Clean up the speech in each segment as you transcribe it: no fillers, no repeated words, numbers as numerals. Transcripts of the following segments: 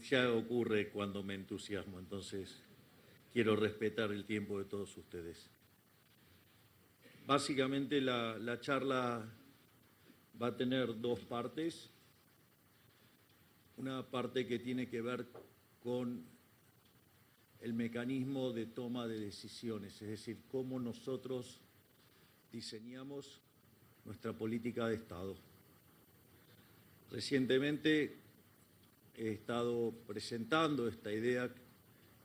Ya ocurre cuando me entusiasmo, entonces quiero respetar el tiempo de todos ustedes. Básicamente la charla va a tener dos partes. Una parte que tiene que ver con el mecanismo de toma de decisiones, es decir, cómo nosotros diseñamos nuestra política de Estado. Recientemente he estado presentando esta idea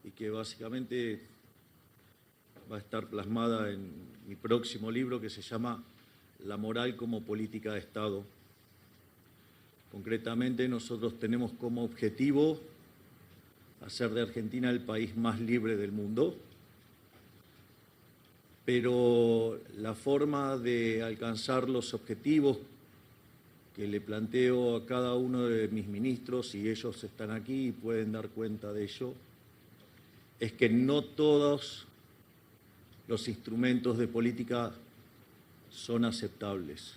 y que básicamente va a estar plasmada en mi próximo libro que se llama La moral como política de Estado. Concretamente, nosotros tenemos como objetivo hacer de Argentina el país más libre del mundo, pero la forma de alcanzar los objetivos que le planteo a cada uno de mis ministros, y ellos están aquí y pueden dar cuenta de ello, es que no todos los instrumentos de política son aceptables.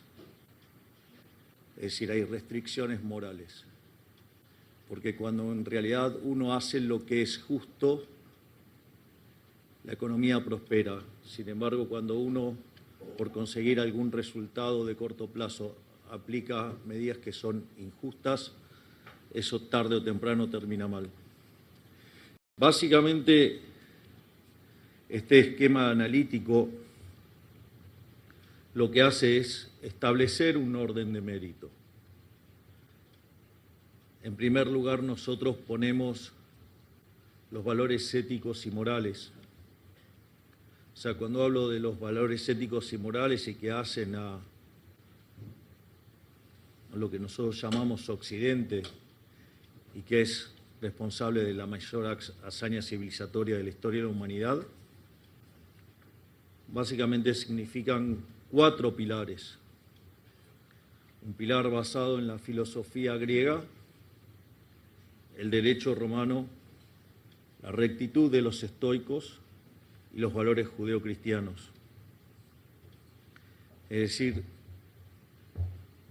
Es decir, hay restricciones morales. Porque cuando en realidad uno hace lo que es justo, la economía prospera. Sin embargo, cuando uno, por conseguir algún resultado de corto plazo, aplica medidas que son injustas, eso tarde o temprano termina mal. Básicamente, este esquema analítico lo que hace es establecer un orden de mérito. En primer lugar, nosotros ponemos los valores éticos y morales. O sea, cuando hablo de los valores éticos y morales y que hacen a lo que nosotros llamamos Occidente y que es responsable de la mayor hazaña civilizatoria de la historia de la humanidad, básicamente significan 4 pilares. Un pilar basado en la filosofía griega, el derecho romano, la rectitud de los estoicos y los valores judeocristianos. Es decir,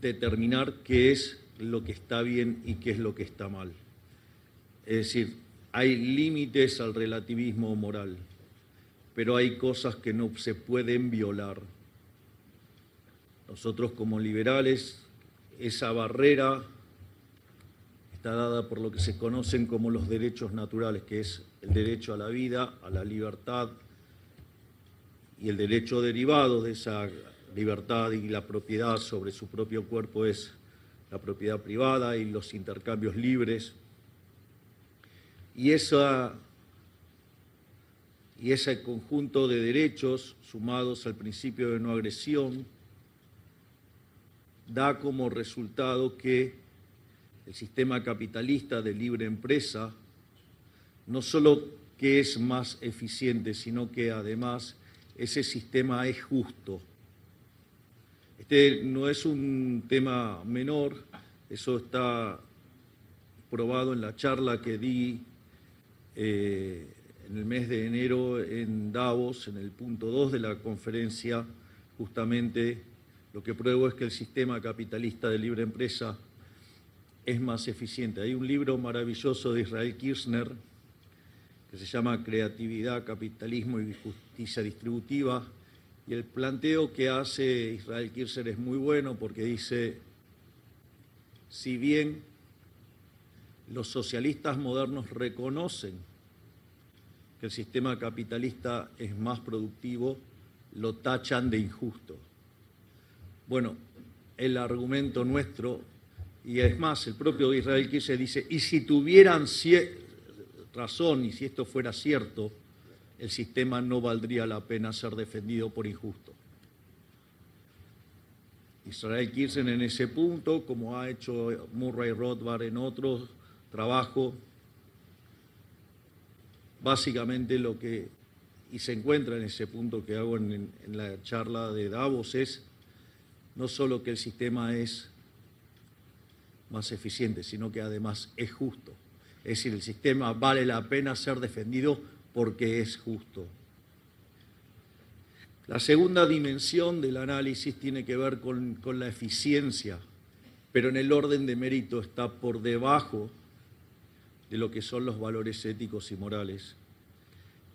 determinar qué es lo que está bien y qué es lo que está mal. Es decir, hay límites al relativismo moral, pero hay cosas que no se pueden violar. Nosotros como liberales, esa barrera está dada por lo que se conocen como los derechos naturales, que es el derecho a la vida, a la libertad, y el derecho derivado de esa libertad y la propiedad sobre su propio cuerpo es la propiedad privada y los intercambios libres. Y ese conjunto de derechos, sumados al principio de no agresión, da como resultado que el sistema capitalista de libre empresa no solo que es más eficiente, sino que además ese sistema es justo. Este no es un tema menor, eso está probado en la charla que di en el mes de enero en Davos, en el punto 2 de la conferencia. Justamente lo que pruebo es que el sistema capitalista de libre empresa es más eficiente. Hay un libro maravilloso de Israel Kirzner que se llama Creatividad, Capitalismo y Justicia Distributiva, y el planteo que hace Israel Kirzner es muy bueno porque dice, si bien los socialistas modernos reconocen que el sistema capitalista es más productivo, lo tachan de injusto. Bueno, el argumento nuestro, y es más, el propio Israel Kirzner dice, y si tuvieran razón y si esto fuera cierto, el sistema no valdría la pena ser defendido por injusto. Israel Kirzner en ese punto, como ha hecho Murray Rothbard en otros trabajos, básicamente lo que, y se encuentra en ese punto que hago en la charla de Davos, es no solo que el sistema es más eficiente, sino que además es justo. Es decir, el sistema vale la pena ser defendido porque es justo. La segunda dimensión del análisis tiene que ver con la eficiencia, pero en el orden de mérito está por debajo de lo que son los valores éticos y morales.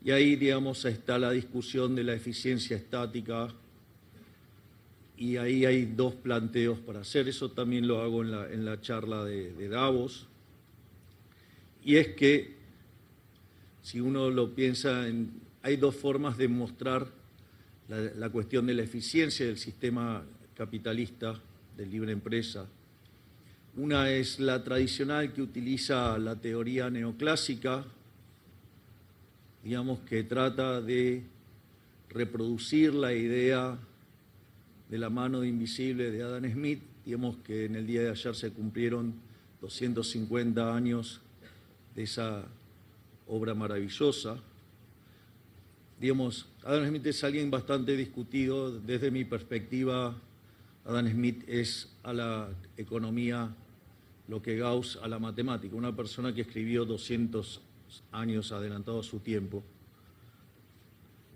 Y ahí, digamos, está la discusión de la eficiencia estática, y ahí hay dos planteos para hacer. Eso también lo hago en la charla de Davos. Y es que, si uno lo piensa, hay dos formas de mostrar la cuestión de la eficiencia del sistema capitalista de libre empresa. Una es la tradicional, que utiliza la teoría neoclásica, digamos, que trata de reproducir la idea de la mano invisible de Adam Smith. Digamos que en el día de ayer se cumplieron 250 años de esa obra maravillosa. Digamos, Adam Smith es alguien bastante discutido. Desde mi perspectiva, Adam Smith es a la economía lo que Gauss a la matemática, una persona que escribió 200 años adelantado a su tiempo.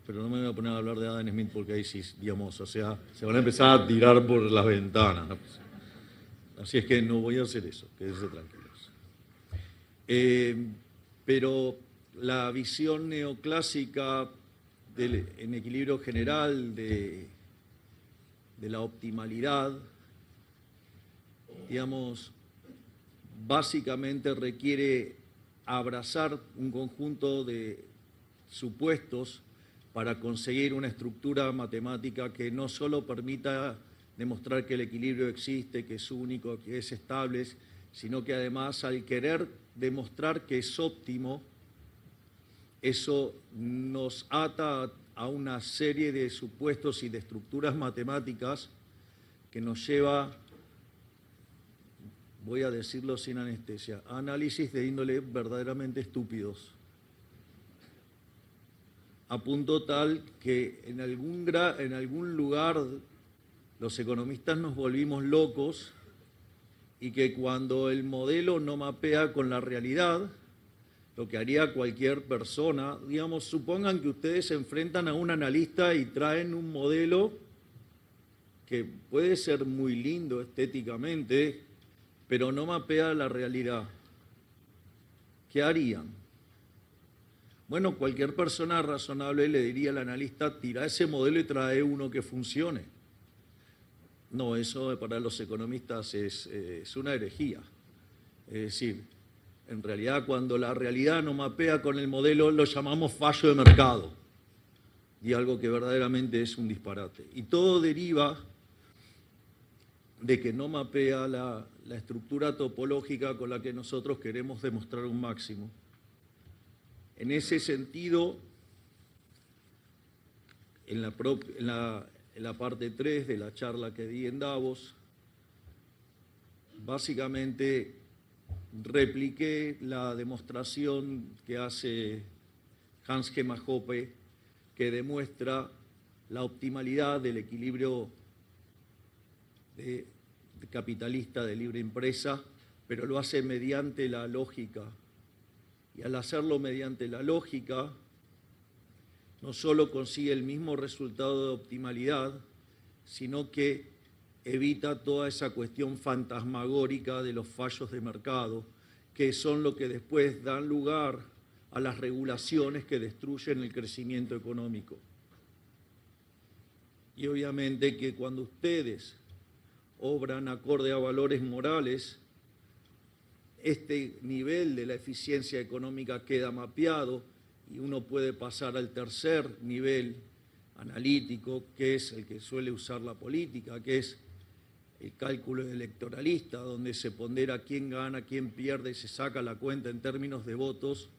Pero no me voy a poner a hablar de Adam Smith porque ahí sí, digamos, o sea, se van a empezar a tirar por las ventanas, ¿no? Así es que no voy a hacer eso, quédense tranquilos. Pero la visión neoclásica en equilibrio general de la optimalidad, digamos, básicamente requiere abrazar un conjunto de supuestos para conseguir una estructura matemática que no solo permita demostrar que el equilibrio existe, que es único, que es estable, sino que además, al querer demostrar que es óptimo, eso nos ata a una serie de supuestos y de estructuras matemáticas que nos lleva, voy a decirlo sin anestesia, a análisis de índole verdaderamente estúpidos, a punto tal que en algún lugar los economistas nos volvimos locos, y que cuando el modelo no mapea con la realidad, lo que haría cualquier persona, digamos, supongan que ustedes se enfrentan a un analista y traen un modelo que puede ser muy lindo estéticamente, pero no mapea la realidad. ¿Qué harían? Bueno, cualquier persona razonable le diría al analista: tira ese modelo y trae uno que funcione. No, eso para los economistas es una herejía. Es decir, en realidad, cuando la realidad no mapea con el modelo, lo llamamos fallo de mercado, y algo que verdaderamente es un disparate. Y todo deriva de que no mapea la estructura topológica con la que nosotros queremos demostrar un máximo. En ese sentido, en la parte 3 de la charla que di en Davos, básicamente repliqué la demostración que hace Hans Gemma Hoppe, que demuestra la optimalidad del equilibrio capitalista de libre empresa, pero lo hace mediante la lógica. Y al hacerlo mediante la lógica, no solo consigue el mismo resultado de optimalidad, sino que evita toda esa cuestión fantasmagórica de los fallos de mercado, que son lo que después dan lugar a las regulaciones que destruyen el crecimiento económico. Y obviamente que cuando ustedes obran acorde a valores morales, este nivel de la eficiencia económica queda mapeado, y uno puede pasar al tercer nivel analítico, que es el que suele usar la política, que es el cálculo electoralista, donde se pondera quién gana, quién pierde, y se saca la cuenta en términos de votos,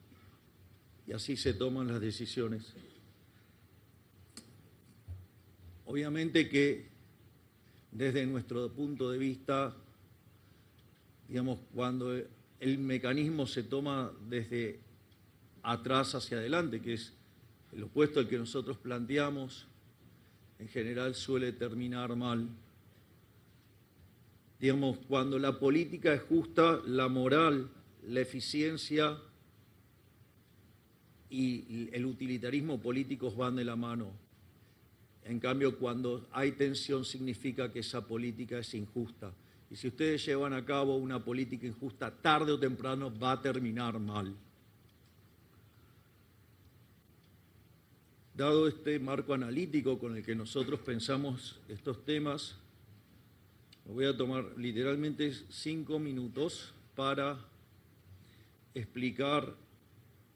y así se toman las decisiones. Obviamente que desde nuestro punto de vista, digamos, cuando el mecanismo se toma desde atrás hacia adelante, que es el opuesto al que nosotros planteamos, en general suele terminar mal. Digamos, cuando la política es justa, la moral, la eficiencia y el utilitarismo políticos van de la mano. En cambio, cuando hay tensión, significa que esa política es injusta. Y si ustedes llevan a cabo una política injusta, tarde o temprano va a terminar mal. Dado este marco analítico con el que nosotros pensamos estos temas, me voy a tomar literalmente 5 minutos para explicar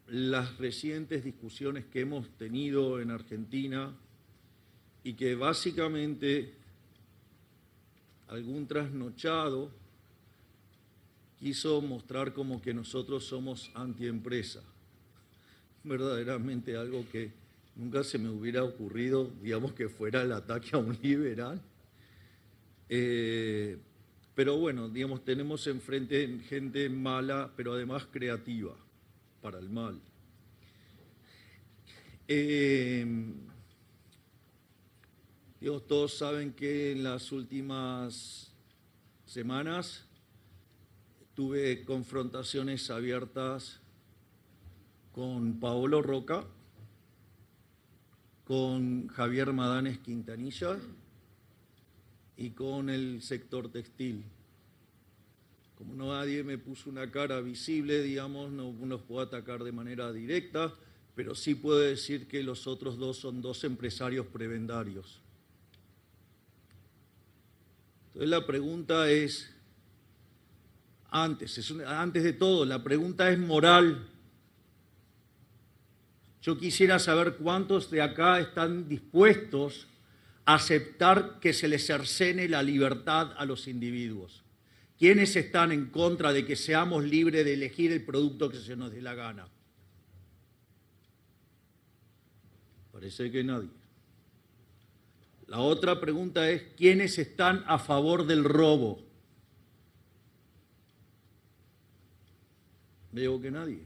las recientes discusiones que hemos tenido en Argentina y que básicamente algún trasnochado quiso mostrar como que nosotros somos antiempresa. Verdaderamente algo que nunca se me hubiera ocurrido, digamos, que fuera el ataque a un liberal. Pero bueno, digamos, tenemos enfrente gente mala, pero además creativa, para el mal. Digamos, todos saben que en las últimas semanas tuve confrontaciones abiertas con Paolo Roca, con Javier Madanes Quintanilla y con el sector textil. Como nadie me puso una cara visible, digamos, no los puedo atacar de manera directa, pero sí puedo decir que los otros dos son dos empresarios prebendarios. Entonces la pregunta es, antes de todo, la pregunta es moral. Yo quisiera saber cuántos de acá están dispuestos a aceptar que se les cercene la libertad a los individuos. ¿Quiénes están en contra de que seamos libres de elegir el producto que se nos dé la gana? Parece que nadie. La otra pregunta es, ¿quiénes están a favor del robo? Veo que nadie.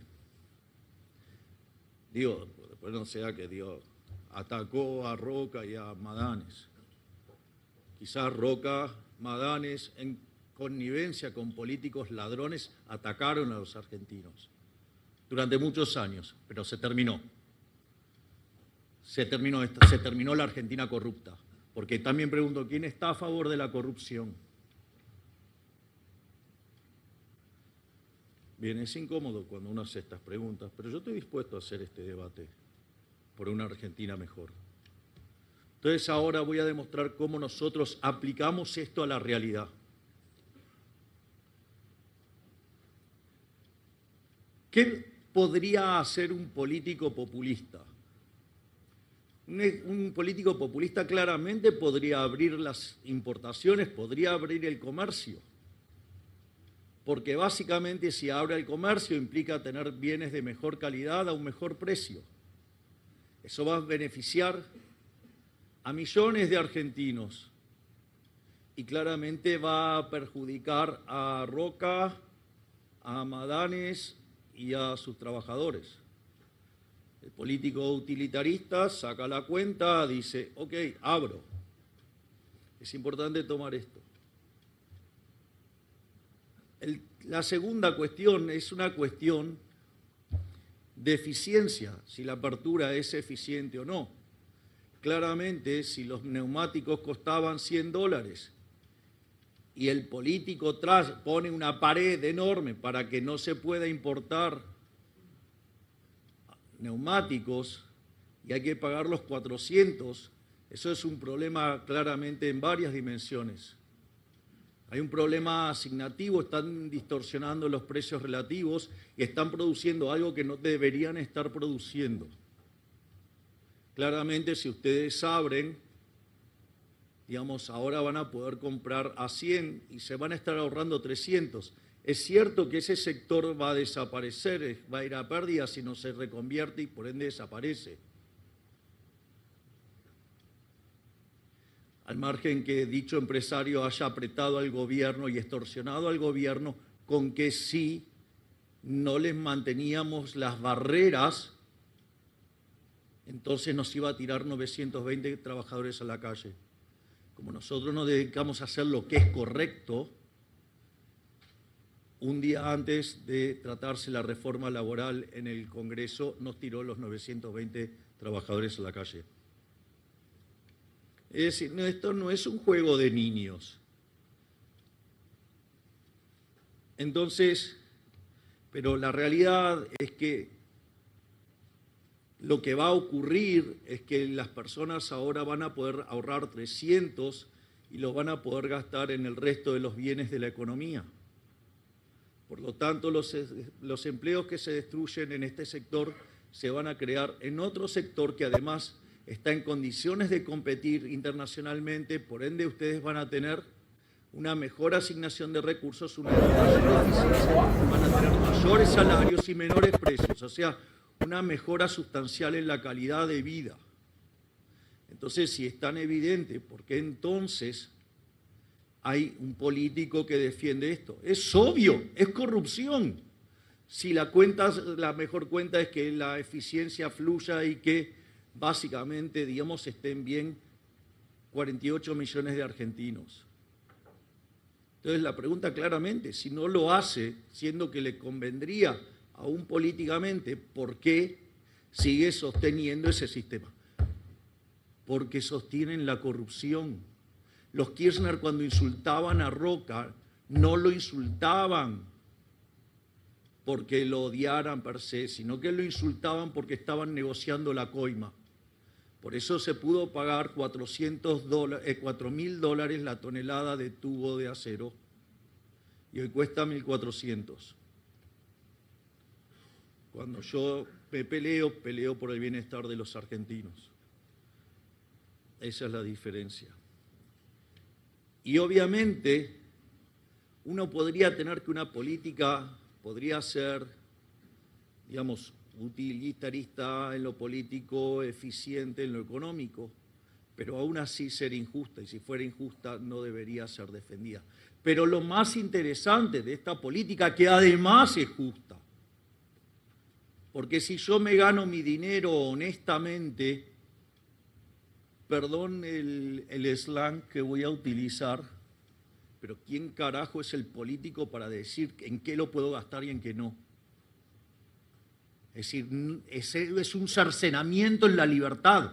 Digo, después no sea que Dios atacó a Roca y a Madanes. Quizás Roca, Madanes, en connivencia con políticos ladrones, atacaron a los argentinos durante muchos años, pero se terminó. Se terminó la Argentina corrupta. Porque también pregunto, ¿quién está a favor de la corrupción? Bien, es incómodo cuando uno hace estas preguntas, pero yo estoy dispuesto a hacer este debate por una Argentina mejor. Entonces ahora voy a demostrar cómo nosotros aplicamos esto a la realidad. ¿Qué podría hacer un político populista? Un político populista claramente podría abrir las importaciones, podría abrir el comercio, porque básicamente si abre el comercio implica tener bienes de mejor calidad a un mejor precio. Eso va a beneficiar a millones de argentinos y claramente va a perjudicar a Roca, a Madanes y a sus trabajadores. El político utilitarista saca la cuenta, dice, ok, abro. Es importante tomar esto. La segunda cuestión es una cuestión de eficiencia, si la apertura es eficiente o no. Claramente, si los neumáticos costaban $100 y el político pone una pared enorme para que no se pueda importar neumáticos y hay que pagar los 400, eso es un problema claramente en varias dimensiones. Hay un problema asignativo, están distorsionando los precios relativos y están produciendo algo que no deberían estar produciendo. Claramente, si ustedes abren, digamos, ahora van a poder comprar a 100 y se van a estar ahorrando 300. Es cierto que ese sector va a desaparecer, va a ir a pérdida si no se reconvierte y por ende desaparece. Al margen que dicho empresario haya apretado al gobierno y extorsionado al gobierno con que si no les manteníamos las barreras, entonces nos iba a tirar 920 trabajadores a la calle. Como nosotros nos dedicamos a hacer lo que es correcto, un día antes de tratarse la reforma laboral en el Congreso, nos tiró los 920 trabajadores a la calle. Es decir, no, esto no es un juego de niños. Entonces, pero la realidad es que lo que va a ocurrir es que las personas ahora van a poder ahorrar 300 y lo van a poder gastar en el resto de los bienes de la economía. Por lo tanto, los empleos que se destruyen en este sector se van a crear en otro sector que además está en condiciones de competir internacionalmente, por ende ustedes van a tener una mejor asignación de recursos, una mayor eficiencia, van a tener mayores salarios y menores precios, o sea, una mejora sustancial en la calidad de vida. Entonces, si es tan evidente, ¿por qué entonces hay un político que defiende esto? Es obvio, es corrupción. Si la mejor cuenta es que la eficiencia fluya y que básicamente, digamos, estén bien 48 millones de argentinos. Entonces la pregunta claramente, si no lo hace, siendo que le convendría aún políticamente, ¿por qué sigue sosteniendo ese sistema? Porque sostienen la corrupción. Los Kirchner cuando insultaban a Roca, no lo insultaban porque lo odiaran per se, sino que lo insultaban porque estaban negociando la coima. Por eso se pudo pagar $4.000 la tonelada de tubo de acero y hoy cuesta 1.400. Cuando yo me peleo por el bienestar de los argentinos. Esa es la diferencia. Y obviamente uno podría tener que una política podría ser, digamos, utilitarista en lo político, eficiente en lo económico, pero aún así ser injusta, y si fuera injusta no debería ser defendida. Pero lo más interesante de esta política, que además es justa, porque si yo me gano mi dinero honestamente, perdón el slang que voy a utilizar, pero ¿quién carajo es el político para decir en qué lo puedo gastar y en qué no? Es decir, es un cercenamiento en la libertad,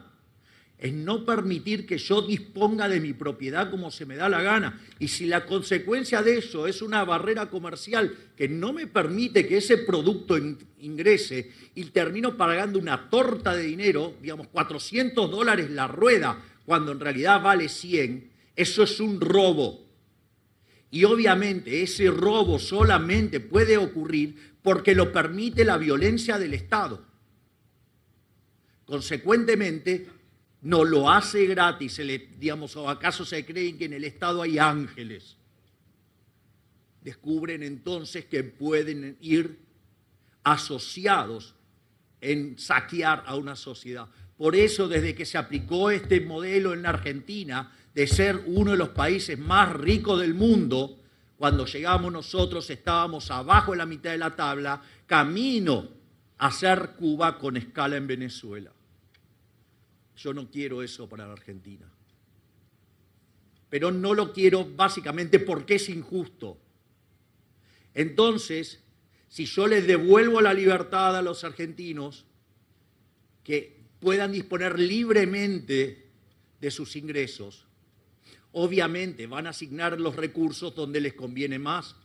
es no permitir que yo disponga de mi propiedad como se me da la gana. Y si la consecuencia de eso es una barrera comercial que no me permite que ese producto ingrese y termino pagando una torta de dinero, digamos $400 la rueda, cuando en realidad vale 100, eso es un robo. Y obviamente ese robo solamente puede ocurrir porque lo permite la violencia del Estado. Consecuentemente, no lo hace gratis, digamos, o acaso se creen que en el Estado hay ángeles. Descubren entonces que pueden ir asociados en saquear a una sociedad. Por eso, desde que se aplicó este modelo en la Argentina, de ser uno de los países más ricos del mundo, cuando llegamos nosotros estábamos abajo de la mitad de la tabla, camino a ser Cuba con escala en Venezuela. Yo no quiero eso para la Argentina. Pero no lo quiero básicamente porque es injusto. Entonces, si yo les devuelvo la libertad a los argentinos, que puedan disponer libremente de sus ingresos, obviamente van a asignar los recursos donde les conviene más.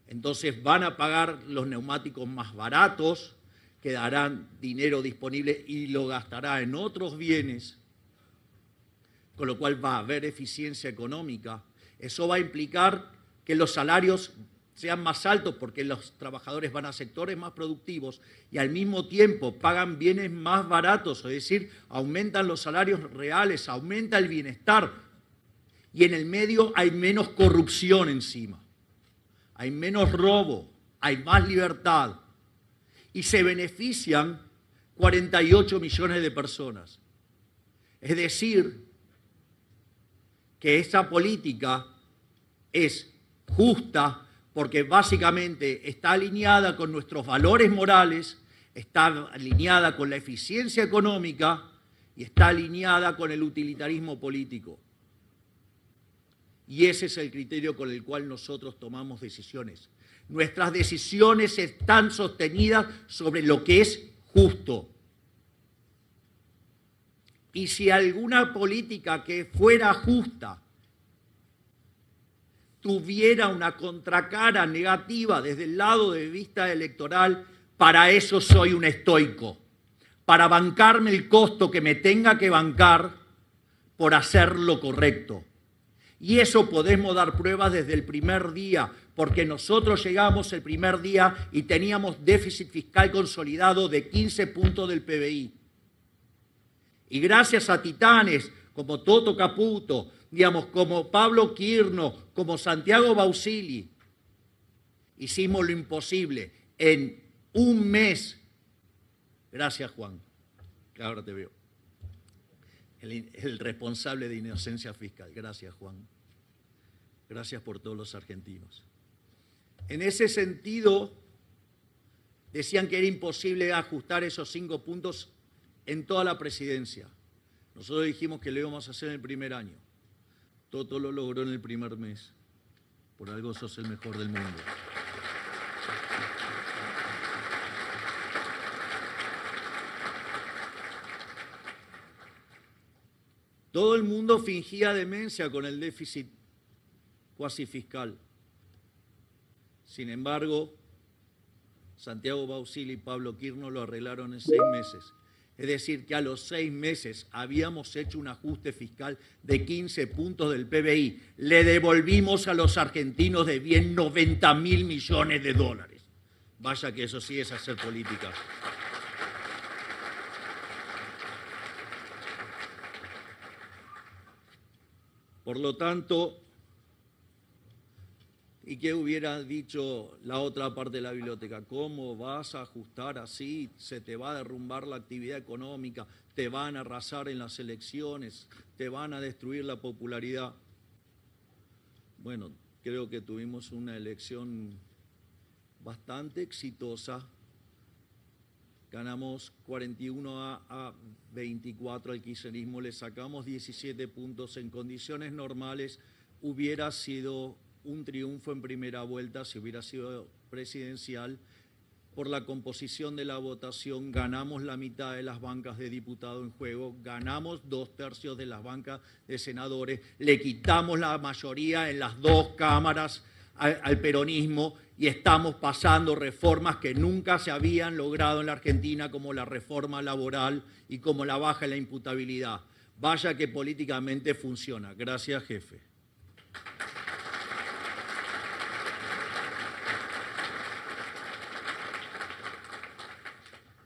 Entonces van a pagar los neumáticos más baratos, que darán dinero disponible y lo gastará en otros bienes, con lo cual va a haber eficiencia económica. Eso va a implicar que los salarios sean más altos porque los trabajadores van a sectores más productivos y al mismo tiempo pagan bienes más baratos, es decir, aumentan los salarios reales, aumenta el bienestar y en el medio hay menos corrupción encima, hay menos robo, hay más libertad. Y se benefician 48 millones de personas. Es decir, que esta política es justa porque básicamente está alineada con nuestros valores morales, está alineada con la eficiencia económica y está alineada con el utilitarismo político. Y ese es el criterio con el cual nosotros tomamos decisiones. Nuestras decisiones están sostenidas sobre lo que es justo. Y si alguna política que fuera justa tuviera una contracara negativa desde el lado de vista electoral, para eso soy un estoico, para bancarme el costo que me tenga que bancar por hacer lo correcto. Y eso podemos dar pruebas desde el primer día, porque nosotros llegamos el primer día y teníamos déficit fiscal consolidado de 15 puntos del PBI. Y gracias a titanes como Toto Caputo, digamos, como Pablo Quirno, como Santiago Bausili, hicimos lo imposible en un mes. Gracias, Juan, que ahora te veo. El responsable de inocencia fiscal. Gracias, Juan. Gracias por todos los argentinos. En ese sentido, decían que era imposible ajustar esos 5 puntos en toda la presidencia. Nosotros dijimos que lo íbamos a hacer en el primer año. Toto lo logró en el primer mes. Por algo sos el mejor del mundo. Todo el mundo fingía demencia con el déficit cuasi fiscal. Sin embargo, Santiago Bausili y Pablo Quirno lo arreglaron en 6 meses. Es decir, que a los 6 meses habíamos hecho un ajuste fiscal de 15 puntos del PBI. Le devolvimos a los argentinos de bien 90.000 millones de dólares. Vaya que eso sí es hacer política. Por lo tanto, ¿y qué hubiera dicho la otra parte de la biblioteca? ¿Cómo vas a ajustar así? Se te va a derrumbar la actividad económica, te van a arrasar en las elecciones, te van a destruir la popularidad. Bueno, creo que tuvimos una elección bastante exitosa. Ganamos 41 a 24 al kirchnerismo, le sacamos 17 puntos. En condiciones normales hubiera sido un triunfo en primera vuelta si hubiera sido presidencial. Por la composición de la votación ganamos la mitad de las bancas de diputados en juego, ganamos 2/3 de las bancas de senadores, le quitamos la mayoría en las 2 cámaras al peronismo y estamos pasando reformas que nunca se habían logrado en la Argentina, como la reforma laboral y como la baja en la imputabilidad. Vaya que políticamente funciona. Gracias, jefe.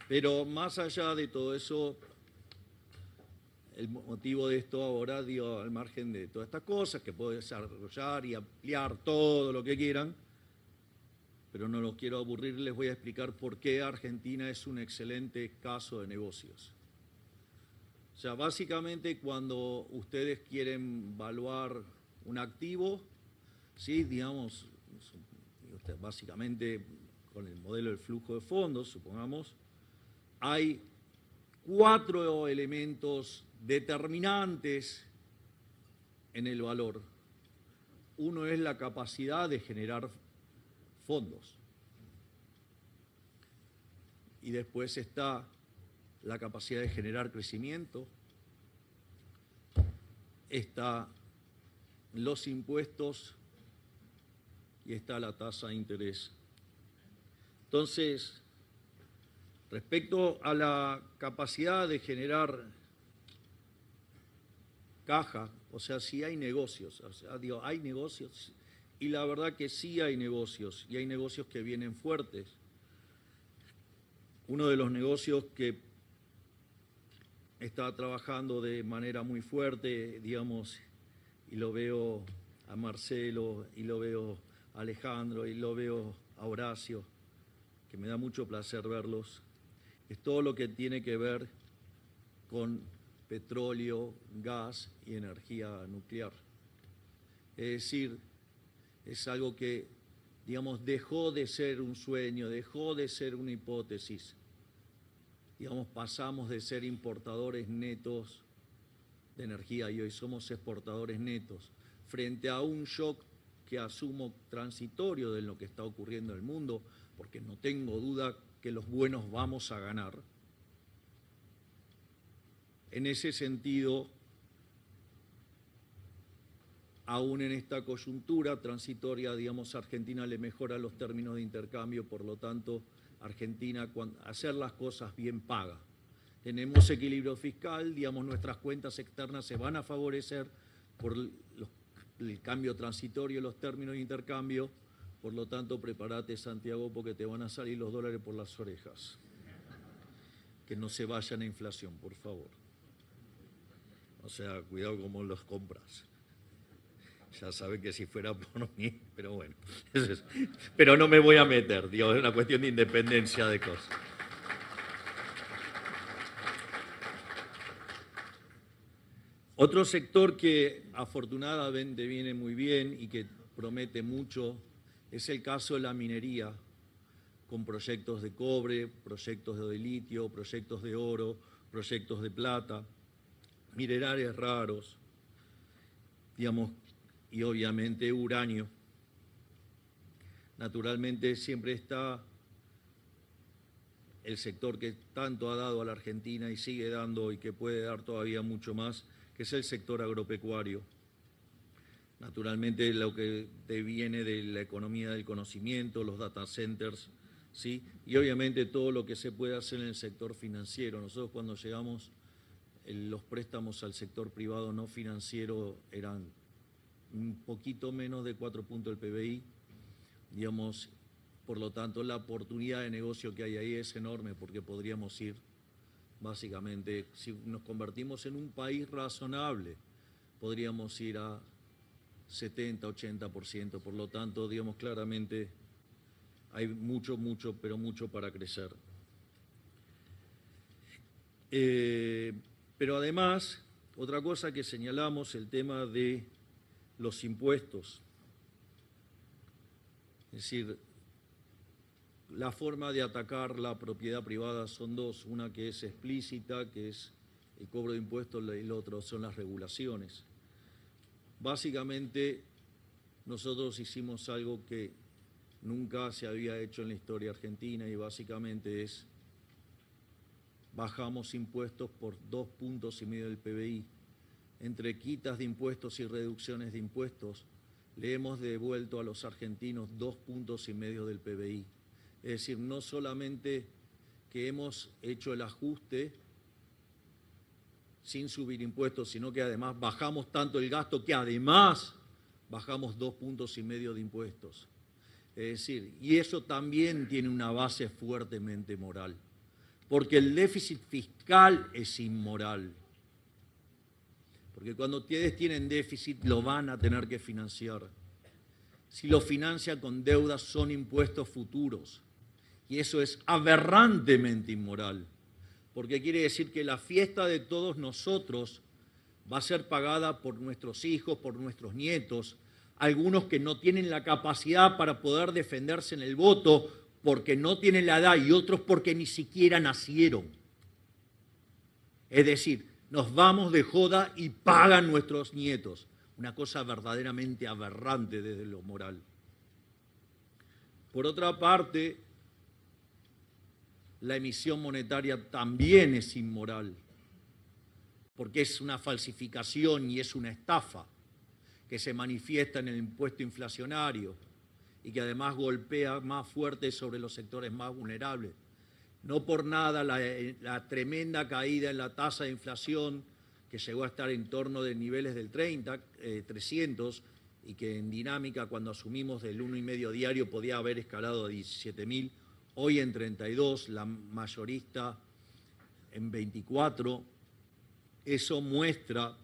Pero más allá de todo eso, el motivo de esto ahora, digo, al margen de todas estas cosas, que puedo desarrollar y ampliar todo lo que quieran, pero no los quiero aburrir, les voy a explicar por qué Argentina es un excelente caso de negocios. O sea, básicamente cuando ustedes quieren evaluar un activo, ¿sí? Digamos, básicamente con el modelo del flujo de fondos, supongamos, hay 4 elementos determinantes en el valor. Uno es la capacidad de generar fondos. Y después está la capacidad de generar crecimiento, está los impuestos y está la tasa de interés. Entonces, respecto a la capacidad de generar caja, o sea, si hay negocios, o sea, digo, hay negocios, y la verdad que sí hay negocios, y hay negocios que vienen fuertes. Uno de los negocios que está trabajando de manera muy fuerte, digamos, y lo veo a Marcelo, y lo veo a Alejandro, y lo veo a Horacio, que me da mucho placer verlos, es todo lo que tiene que ver con petróleo, gas y energía nuclear. Es decir, es algo que, digamos, dejó de ser un sueño, dejó de ser una hipótesis. Digamos, pasamos de ser importadores netos de energía y hoy somos exportadores netos. Frente a un shock que asumo transitorio de lo que está ocurriendo en el mundo, porque no tengo duda que los buenos vamos a ganar. En ese sentido, aún en esta coyuntura transitoria, digamos, Argentina le mejora los términos de intercambio, por lo tanto, Argentina, hacer las cosas bien paga. Tenemos equilibrio fiscal, digamos, nuestras cuentas externas se van a favorecer por el cambio transitorio de los términos de intercambio, por lo tanto, prepárate, Santiago, porque te van a salir los dólares por las orejas. Que no se vayan a inflación, por favor. O sea, cuidado cómo los compras. Ya saben que si fuera por mí, pero bueno. Pero no me voy a meter, digo, es una cuestión de independencia de cosas. Otro sector que afortunadamente viene muy bien y que promete mucho es el caso de la minería, con proyectos de cobre, proyectos de litio, proyectos de oro, proyectos de plata, minerales raros, digamos, y obviamente uranio. Naturalmente siempre está el sector que tanto ha dado a la Argentina y sigue dando y que puede dar todavía mucho más, que es el sector agropecuario. Naturalmente lo que viene de la economía del conocimiento, los data centers, ¿sí? Y obviamente todo lo que se puede hacer en el sector financiero. Nosotros cuando llegamos, los préstamos al sector privado no financiero eran un poquito menos de 4 puntos del PBI, digamos, por lo tanto la oportunidad de negocio que hay ahí es enorme porque podríamos ir, básicamente, si nos convertimos en un país razonable, podríamos ir a 70, 80%, por lo tanto, digamos, claramente hay mucho, pero mucho para crecer. Pero además, otra cosa que señalamos, el tema de los impuestos. Es decir, la forma de atacar la propiedad privada son dos, una que es explícita, que es el cobro de impuestos, y el otro son las regulaciones. Básicamente, nosotros hicimos algo que nunca se había hecho en la historia argentina y básicamente es bajamos impuestos por 2,5 puntos del PBI. Entre quitas de impuestos y reducciones de impuestos, le hemos devuelto a los argentinos 2,5 puntos del PBI. Es decir, no solamente que hemos hecho el ajuste sin subir impuestos, sino que además bajamos tanto el gasto que además bajamos 2,5 puntos de impuestos. Es decir, y eso también tiene una base fuertemente moral, porque el déficit fiscal es inmoral. Porque cuando ustedes tienen déficit lo van a tener que financiar. Si lo financian con deudas son impuestos futuros. Y eso es aberrantemente inmoral. Porque quiere decir que la fiesta de todos nosotros va a ser pagada por nuestros hijos, por nuestros nietos, algunos que no tienen la capacidad para poder defenderse en el voto porque no tienen la edad y otros porque ni siquiera nacieron. Es decir, nos vamos de joda y pagan nuestros nietos. Una cosa verdaderamente aberrante desde lo moral. Por otra parte, la emisión monetaria también es inmoral, porque es una falsificación y es una estafa que se manifiesta en el impuesto inflacionario y que además golpea más fuerte sobre los sectores más vulnerables. No por nada la tremenda caída en la tasa de inflación, que llegó a estar en torno de niveles del 300, y que en dinámica cuando asumimos del 1,5 diario podía haber escalado a 17.000, hoy en 32, la mayorista en 24. Eso muestra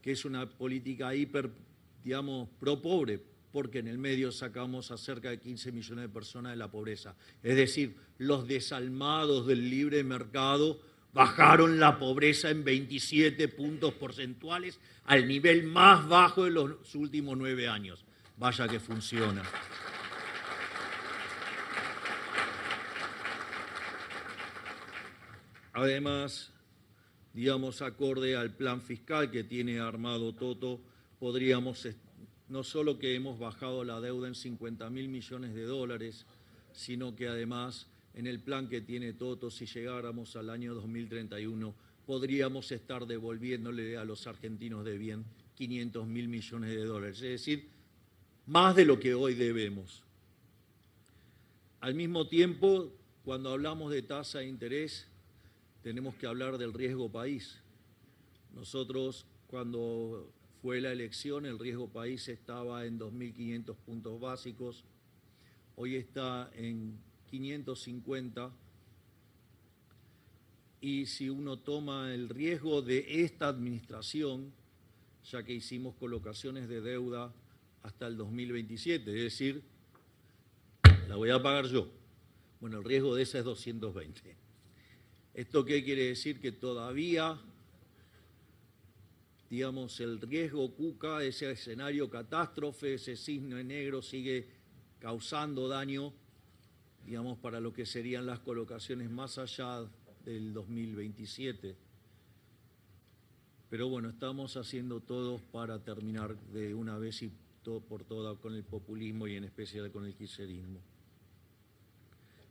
que es una política digamos, pro pobre, porque en el medio sacamos a cerca de 15 millones de personas de la pobreza. Es decir, los desalmados del libre mercado bajaron la pobreza en 27 puntos porcentuales al nivel más bajo de los últimos 9 años. Vaya que funciona. Además, digamos, acorde al plan fiscal que tiene armado Toto, podríamos, no solo que hemos bajado la deuda en 50.000 millones de dólares, sino que además en el plan que tiene Toto, si llegáramos al año 2031, podríamos estar devolviéndole a los argentinos de bien 500.000 millones de dólares, es decir, más de lo que hoy debemos. Al mismo tiempo, cuando hablamos de tasa de interés, tenemos que hablar del riesgo país. Nosotros, cuando fue la elección, el riesgo país estaba en 2.500 puntos básicos, hoy está en 550, y si uno toma el riesgo de esta administración, ya que hicimos colocaciones de deuda hasta el 2027, es decir, la voy a pagar yo. Bueno, el riesgo de esa es 220. ¿Esto qué quiere decir? Que todavía, digamos, el riesgo Cuca, ese escenario catástrofe, ese cisne negro sigue causando daño, digamos, para lo que serían las colocaciones más allá del 2027. Pero bueno, estamos haciendo todo para terminar de una vez y por todas con el populismo y en especial con el kirchnerismo.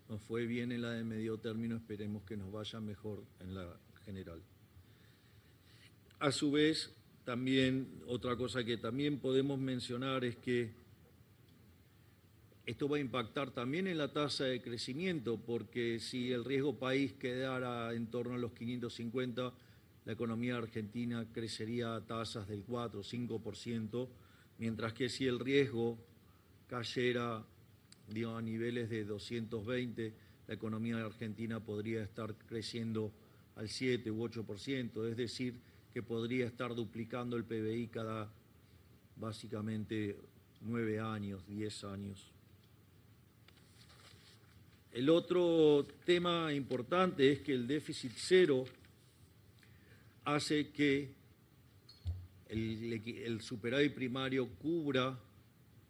Nos fue bien en la de medio término, esperemos que nos vaya mejor en la general. A su vez, también otra cosa que también podemos mencionar es que esto va a impactar también en la tasa de crecimiento, porque si el riesgo país quedara en torno a los 550, la economía argentina crecería a tasas del 4 o 5%, mientras que si el riesgo cayera, digamos, a niveles de 220, la economía argentina podría estar creciendo al 7 u 8%, es decir, que podría estar duplicando el PBI cada, básicamente, 9 años, 10 años. El otro tema importante es que el déficit cero hace que el superávit primario cubra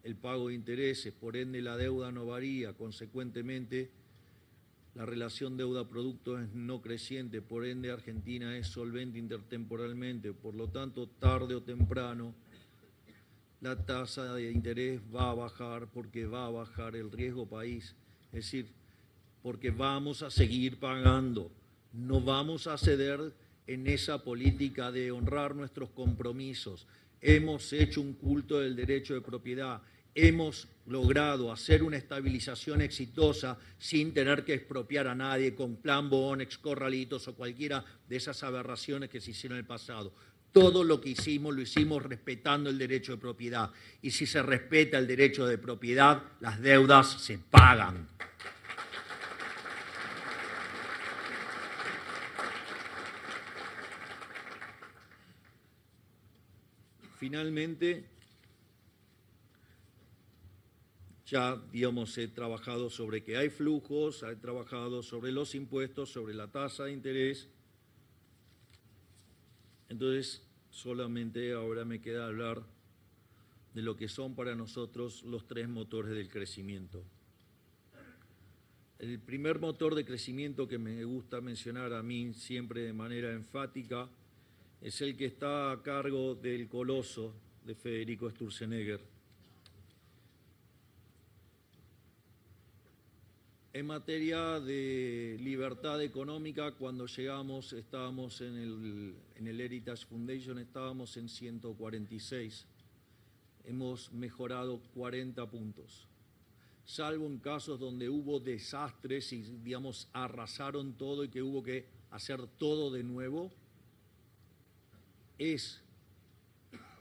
el pago de intereses, por ende la deuda no varía, consecuentemente la relación deuda-producto es no creciente, por ende Argentina es solvente intertemporalmente, por lo tanto tarde o temprano la tasa de interés va a bajar porque va a bajar el riesgo país, es decir, porque vamos a seguir pagando, no vamos a ceder en esa política de honrar nuestros compromisos. Hemos hecho un culto del derecho de propiedad, hemos logrado hacer una estabilización exitosa sin tener que expropiar a nadie con Plan Bonex, Corralitos o cualquiera de esas aberraciones que se hicieron en el pasado. Todo lo que hicimos lo hicimos respetando el derecho de propiedad. Y si se respeta el derecho de propiedad, las deudas se pagan. Finalmente, ya, digamos, he trabajado sobre que hay flujos, he trabajado sobre los impuestos, sobre la tasa de interés. Entonces, solamente ahora me queda hablar de lo que son para nosotros los tres motores del crecimiento. El primer motor de crecimiento que me gusta mencionar a mí siempre de manera enfática es el que está a cargo del coloso de Federico Sturzenegger. En materia de libertad económica, cuando llegamos, estábamos en el Heritage Foundation, estábamos en 146. Hemos mejorado 40 puntos. Salvo en casos donde hubo desastres y, digamos, arrasaron todo y que hubo que hacer todo de nuevo, es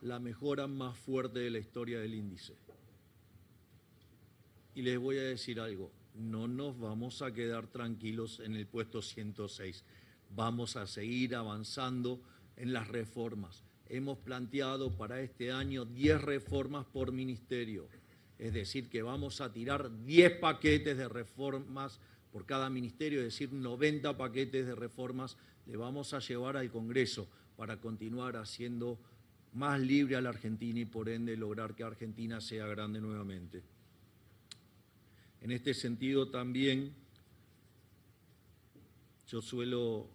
la mejora más fuerte de la historia del índice. Y les voy a decir algo, no nos vamos a quedar tranquilos en el puesto 106, vamos a seguir avanzando en las reformas. Hemos planteado para este año 10 reformas por ministerio, es decir, que vamos a tirar 10 paquetes de reformas por cada ministerio, es decir, 90 paquetes de reformas le vamos a llevar al Congreso para continuar haciendo más libre a la Argentina y por ende lograr que Argentina sea grande nuevamente. En este sentido también yo suelo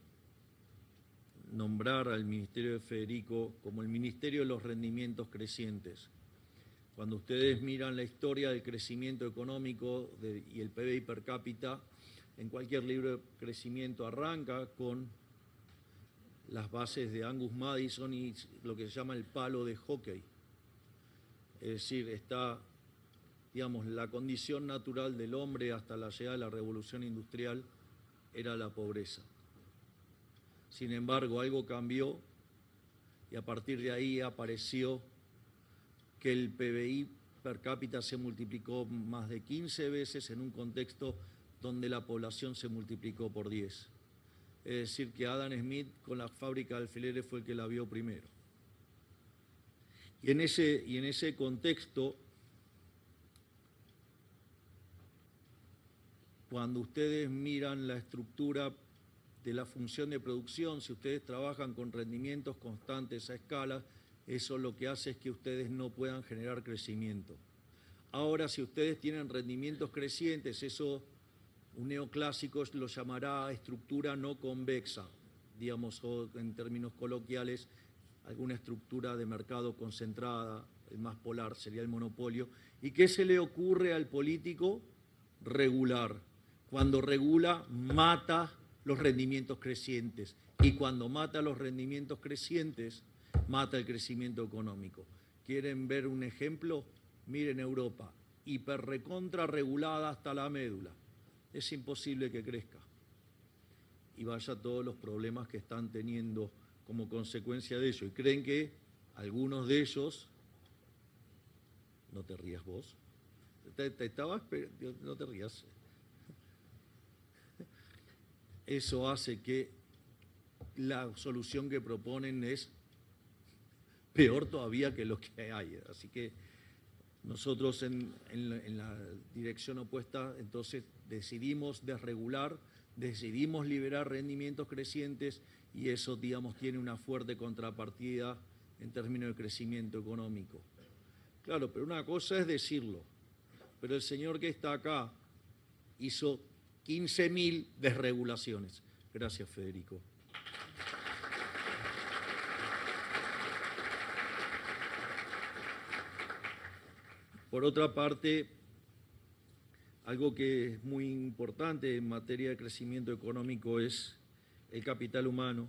nombrar al Ministerio de Federico como el Ministerio de los Rendimientos Crecientes. Cuando ustedes miran la historia del crecimiento económico y el PBI per cápita, en cualquier libro de crecimiento arranca con las bases de Angus Madison y lo que se llama el palo de hockey. Es decir, está, digamos, la condición natural del hombre hasta la llegada de la revolución industrial era la pobreza. Sin embargo, algo cambió y a partir de ahí apareció que el PBI per cápita se multiplicó más de 15 veces en un contexto donde la población se multiplicó por 10. Es decir, que Adam Smith con la fábrica de alfileres fue el que la vio primero. Y en ese contexto, cuando ustedes miran la estructura de la función de producción, si ustedes trabajan con rendimientos constantes a escala, eso lo que hace es que ustedes no puedan generar crecimiento. Ahora, si ustedes tienen rendimientos crecientes, eso un neoclásico lo llamará estructura no convexa, digamos, o en términos coloquiales, alguna estructura de mercado concentrada, el más polar sería el monopolio. ¿Y qué se le ocurre al político? Regular. Cuando regula, mata los rendimientos crecientes. Y cuando mata los rendimientos crecientes, mata el crecimiento económico. ¿Quieren ver un ejemplo? Miren Europa, hiperrecontra regulada hasta la médula. Es imposible que crezca. Y vaya todos los problemas que están teniendo como consecuencia de ello. Y creen que algunos de ellos, no te rías vos, no te rías. Eso hace que la solución que proponen es peor todavía que lo que hay. Así que nosotros en la dirección opuesta, entonces decidimos desregular, decidimos liberar rendimientos crecientes y eso, digamos, tiene una fuerte contrapartida en términos de crecimiento económico. Claro, pero una cosa es decirlo, pero el señor que está acá hizo 15.000 desregulaciones. Gracias, Federico. Por otra parte, algo que es muy importante en materia de crecimiento económico es el capital humano.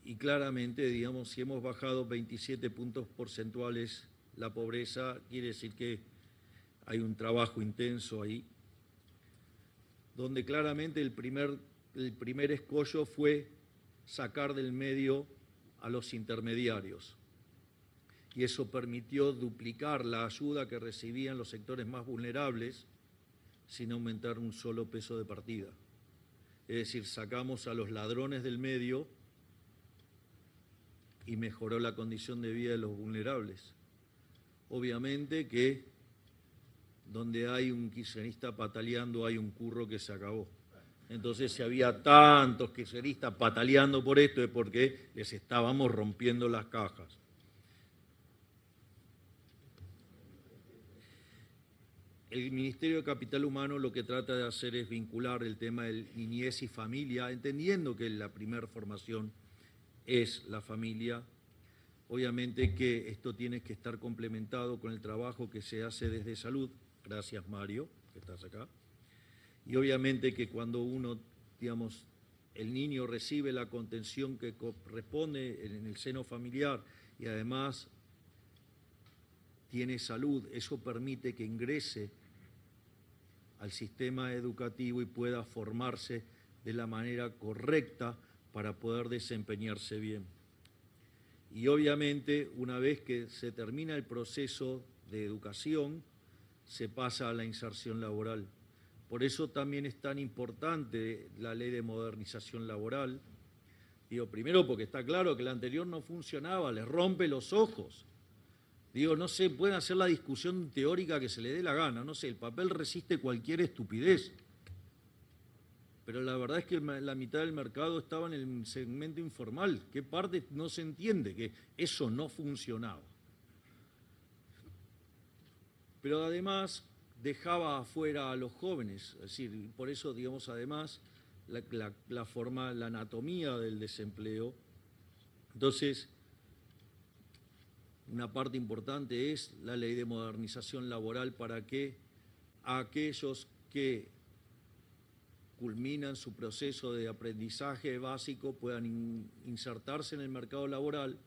Y claramente, digamos, si hemos bajado 27 puntos porcentuales la pobreza, quiere decir que hay un trabajo intenso ahí, donde claramente el primer escollo fue sacar del medio a los intermediarios. Y eso permitió duplicar la ayuda que recibían los sectores más vulnerables sin aumentar un solo peso de partida. Es decir, sacamos a los ladrones del medio y mejoró la condición de vida de los vulnerables. Obviamente que donde hay un kirchnerista pataleando hay un curro que se acabó. Entonces, si había tantos kirchneristas pataleando por esto es porque les estábamos rompiendo las cajas. El Ministerio de Capital Humano lo que trata de hacer es vincular el tema de niñez y familia, entendiendo que la primera formación es la familia. Obviamente que esto tiene que estar complementado con el trabajo que se hace desde salud. Gracias, Mario, que estás acá. Y obviamente que cuando uno, digamos, el niño recibe la contención que corresponde en el seno familiar y además tiene salud, eso permite que ingrese al sistema educativo y pueda formarse de la manera correcta para poder desempeñarse bien. Y obviamente, una vez que se termina el proceso de educación, se pasa a la inserción laboral. Por eso también es tan importante la ley de modernización laboral. Digo, primero porque está claro que la anterior no funcionaba, les rompe los ojos. Digo, no sé, pueden hacer la discusión teórica que se le dé la gana, no sé, el papel resiste cualquier estupidez. Pero la verdad es que la mitad del mercado estaba en el segmento informal. ¿Qué parte no se entiende? Que eso no funcionaba. Pero además dejaba afuera a los jóvenes, es decir, por eso, digamos, además, la anatomía del desempleo. Entonces, una parte importante es la ley de modernización laboral para que aquellos que culminan su proceso de aprendizaje básico puedan insertarse en el mercado laboral,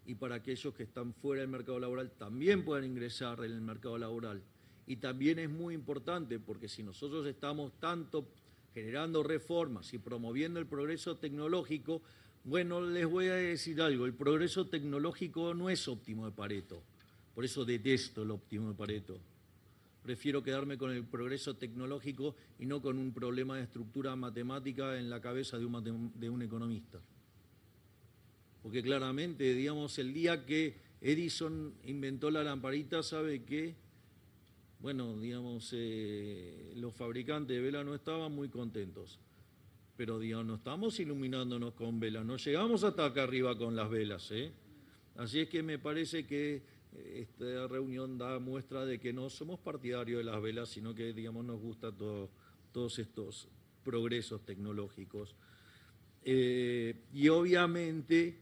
y para aquellos que están fuera del mercado laboral también puedan ingresar en el mercado laboral. Y también es muy importante porque si nosotros estamos tanto generando reformas y promoviendo el progreso tecnológico, bueno, les voy a decir algo, el progreso tecnológico no es óptimo de Pareto, por eso detesto el óptimo de Pareto. Prefiero quedarme con el progreso tecnológico y no con un problema de estructura matemática en la cabeza de un economista. Porque claramente, digamos, el día que Edison inventó la lamparita, ¿sabe qué? Bueno, digamos, los fabricantes de velas no estaban muy contentos. Pero, digamos, no estamos iluminándonos con velas, no llegamos hasta acá arriba con las velas, ¿eh? Así es que me parece que esta reunión da muestra de que no somos partidarios de las velas, sino que, digamos, nos gustan todos estos progresos tecnológicos. Y obviamente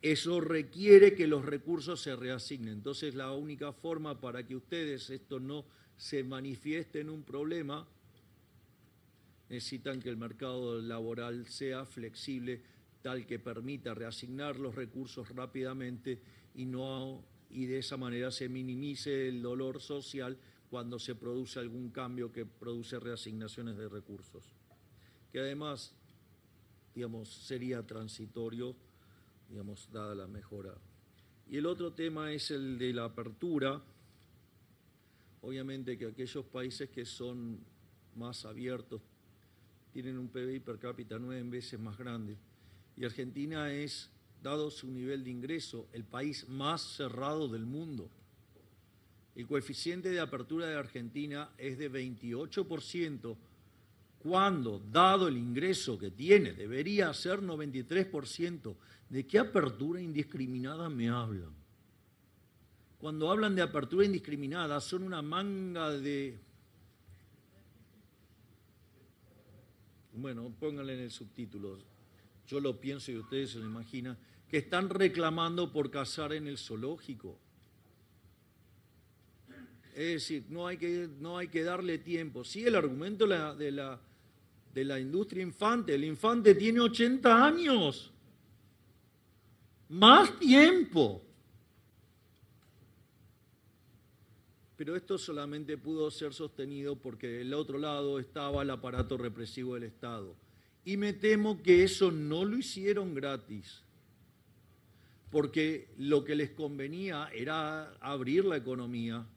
eso requiere que los recursos se reasignen. Entonces, la única forma para que ustedes esto no se manifieste en un problema, necesitan que el mercado laboral sea flexible, tal que permita reasignar los recursos rápidamente y de esa manera se minimice el dolor social cuando se produce algún cambio que produce reasignaciones de recursos. Que además, digamos, sería transitorio, digamos, dada la mejora. Y el otro tema es el de la apertura. Obviamente que aquellos países que son más abiertos tienen un PBI per cápita 9 veces más grande. Y Argentina es, dado su nivel de ingreso, el país más cerrado del mundo. El coeficiente de apertura de Argentina es de 28%, cuando, dado el ingreso que tiene, debería ser 93%. ¿De qué apertura indiscriminada me hablan? Cuando hablan de apertura indiscriminada, son una manga de... Bueno, pónganle en el subtítulo. Yo lo pienso y ustedes se lo imaginan, que están reclamando por cazar en el zoológico. Es decir, no hay que darle tiempo. Sí, el argumento de la industria infante. El infante tiene 80 años. Más tiempo. Pero esto solamente pudo ser sostenido porque del otro lado estaba el aparato represivo del Estado. Y me temo que eso no lo hicieron gratis, porque lo que les convenía era abrir la economía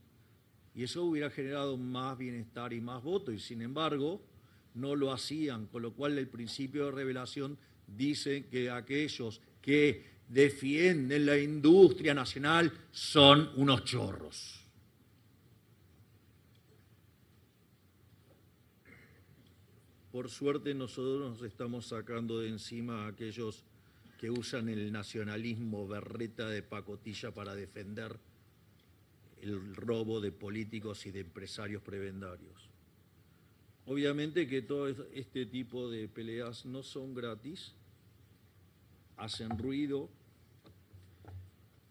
y eso hubiera generado más bienestar y más votos, y sin embargo no lo hacían, con lo cual el principio de revelación dice que aquellos que defienden la industria nacional son unos chorros. Por suerte nosotros nos estamos sacando de encima a aquellos que usan el nacionalismo berreta de pacotilla para defender el robo de políticos y de empresarios prebendarios. Obviamente que todo este tipo de peleas no son gratis, hacen ruido,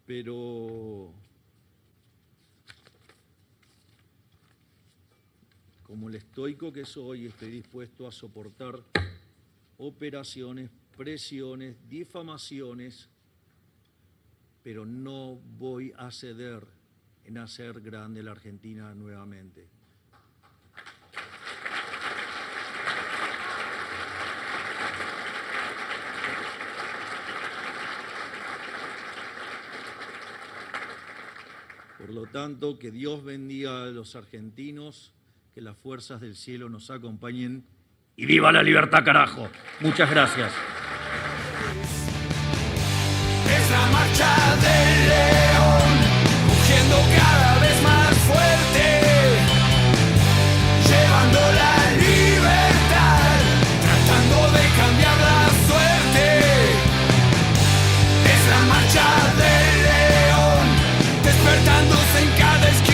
pero como el estoico que soy, estoy dispuesto a soportar operaciones, presiones, difamaciones, pero no voy a ceder en hacer grande la Argentina nuevamente. Por lo tanto, que Dios bendiga a los argentinos, que las fuerzas del cielo nos acompañen y ¡viva la libertad, carajo! Muchas gracias. Es la marcha del león, rugiendo cada vez más.